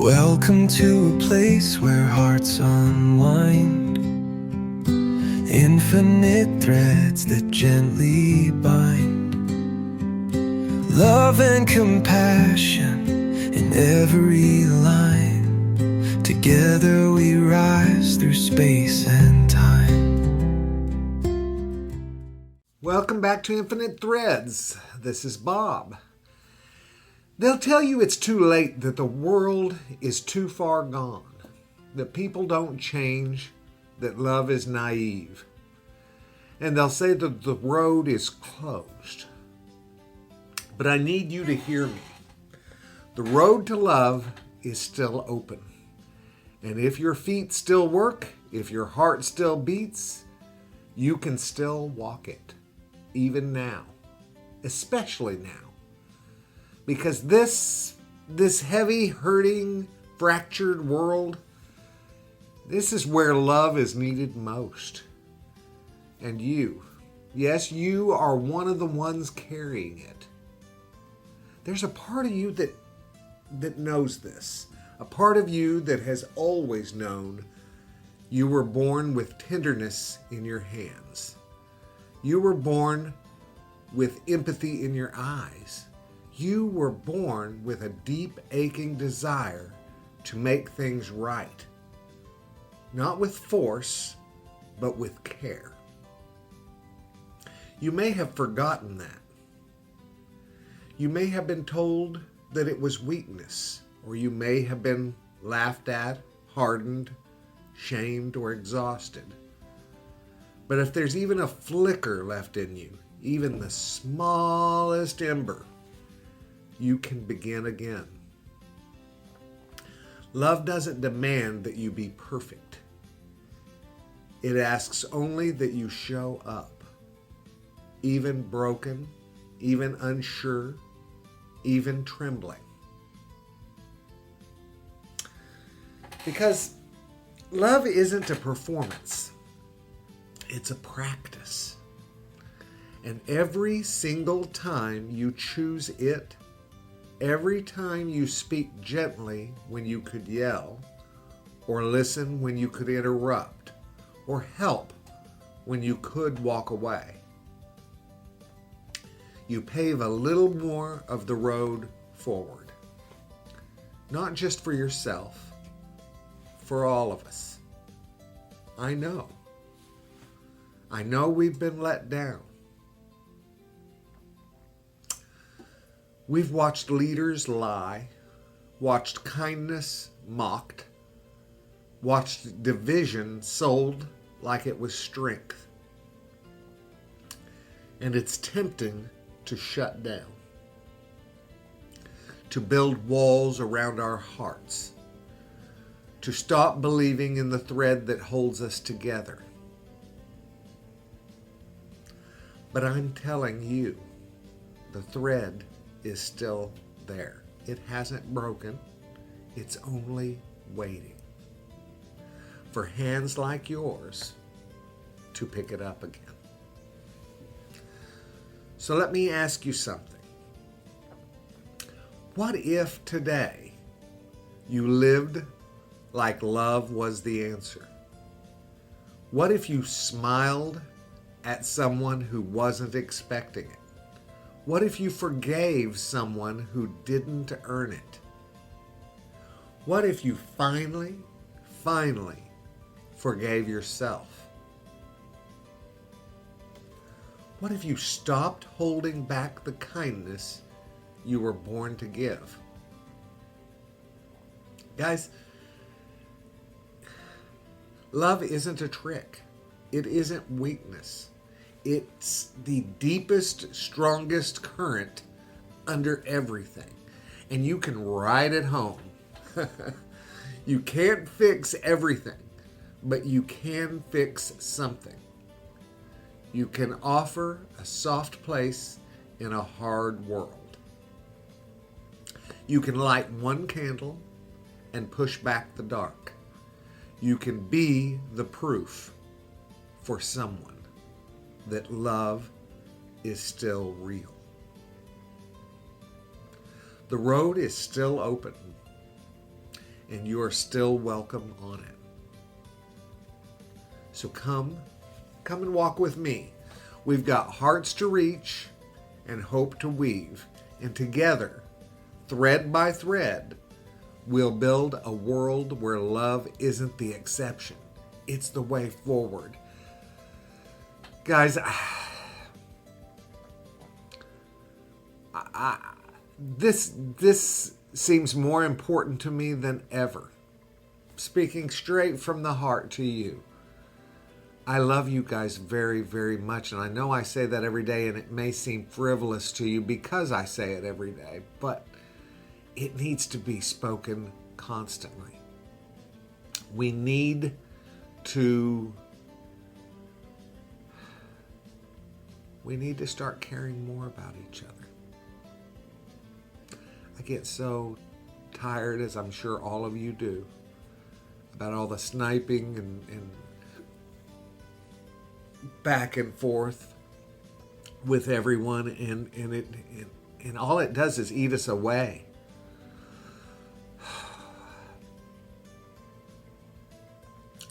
Welcome to a place where hearts unwind, infinite threads that gently bind, love and compassion in every line. Together we rise through space and time. Welcome back to Infinite Threads. This is Bob. They'll tell you it's too late, that the world is too far gone, that people don't change, that love is naive. And they'll say that the road is closed. But I need you to hear me. The road to love is still open. And if your feet still work, if your heart still beats, you can still walk it, even now, especially now. Because this heavy, hurting, fractured world, this is where love is needed most. And you, yes, you are one of the ones carrying it. There's a part of you that knows this. A part of you that has always known you were born with tenderness in your hands. You were born with empathy in your eyes. You were born with a deep, aching desire to make things right. Not with force, but with care. You may have forgotten that. You may have been told that it was weakness, or you may have been laughed at, hardened, shamed, or exhausted. But if there's even a flicker left in you, even the smallest ember, you can begin again. Love doesn't demand that you be perfect. It asks only that you show up, even broken, even unsure, even trembling. Because love isn't a performance, it's a practice. And every single time you choose it, every time you speak gently when you could yell, or listen when you could interrupt, or help when you could walk away, you pave a little more of the road forward. Not just for yourself, for all of us. I know we've been let down. We've watched leaders lie, watched kindness mocked, watched division sold like it was strength. And it's tempting to shut down, to build walls around our hearts, to stop believing in the thread that holds us together. But I'm telling you, the thread is still there. It hasn't broken. It's only waiting for hands like yours to pick it up again. So let me ask you something. What if today you lived like love was the answer? What if you smiled at someone who wasn't expecting it? What if you forgave someone who didn't earn it? What if you finally forgave yourself? What if you stopped holding back the kindness you were born to give? Guys, love isn't a trick. It isn't weakness. It's the deepest, strongest current under everything. And you can ride it home. You can't fix everything, but you can fix something. You can offer a soft place in a hard world. You can light one candle and push back the dark. You can be the proof for someone that love is still real. The road is still open. and you are still welcome on it. So come and walk with me. We've got hearts to reach and hope to weave, and together, thread by thread, we'll build a world where love isn't the exception. It's the way forward. Guys, this seems more important to me than ever. Speaking straight from the heart to you. I love you guys very, very much, and I know I say that every day, and it may seem frivolous to you because I say it every day, but it needs to be spoken constantly. We need to start caring more about each other. I get so tired, as I'm sure all of you do, about all the sniping and back and forth with everyone, and all it does is eat us away.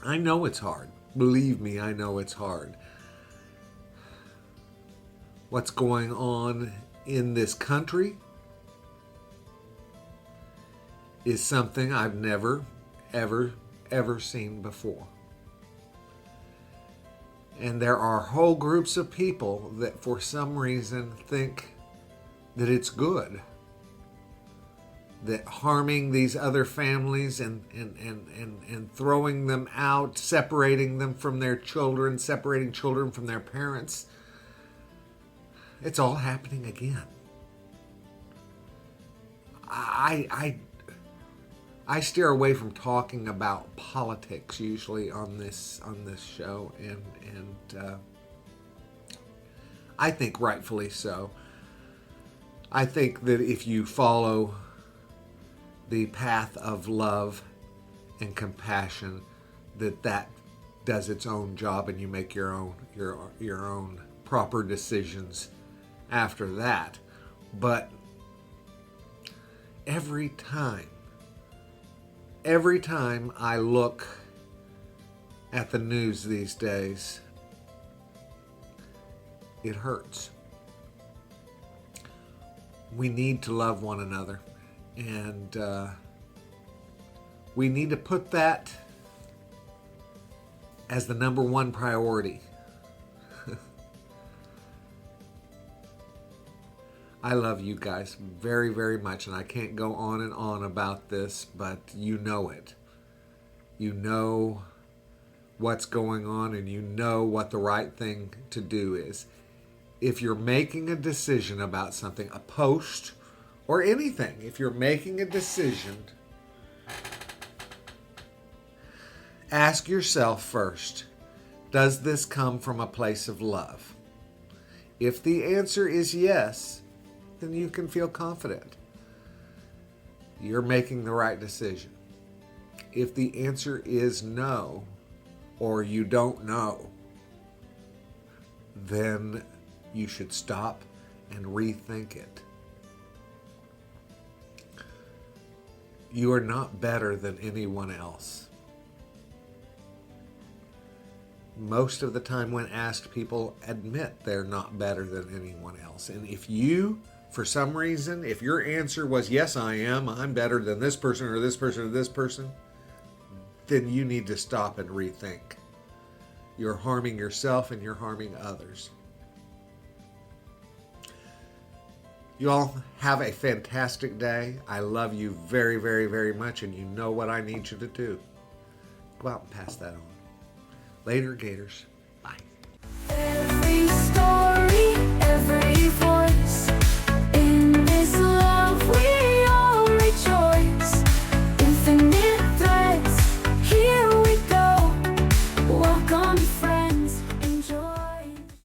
I know it's hard. Believe me, I know it's hard. What's going on in this country is something I've never, ever seen before. And there are whole groups of people that for some reason think that it's good. That harming these other families and throwing them out, separating them from their children, separating children from their parents, it's all happening again. I steer away from talking about politics usually on this show, and I think rightfully so. I think that if you follow the path of love and compassion, that does its own job, and you make your own proper decisions after that. But every time I look at the news these days, it hurts. We need to love one another, and we need to put that as the number one priority. I love you guys very, very much, and I can't go on and on about this, but you know it. You know what's going on, and you know what the right thing to do is. If you're making a decision about something, a post, or anything, if you're making a decision, ask yourself first, does this come from a place of love? If the answer is yes, then you can feel confident you're making the right decision. If the answer is no, or you don't know, then you should stop and rethink it. You are not better than anyone else. Most of the time when asked, people admit they're not better than anyone else. And if you, for some reason, if your answer was, yes, I'm better than this person or this person or this person, then you need to stop and rethink. You're harming yourself and you're harming others. You all have a fantastic day. I love you very, very, very much, and you know what I need you to do. Go out and pass that on. Later, Gators. Bye.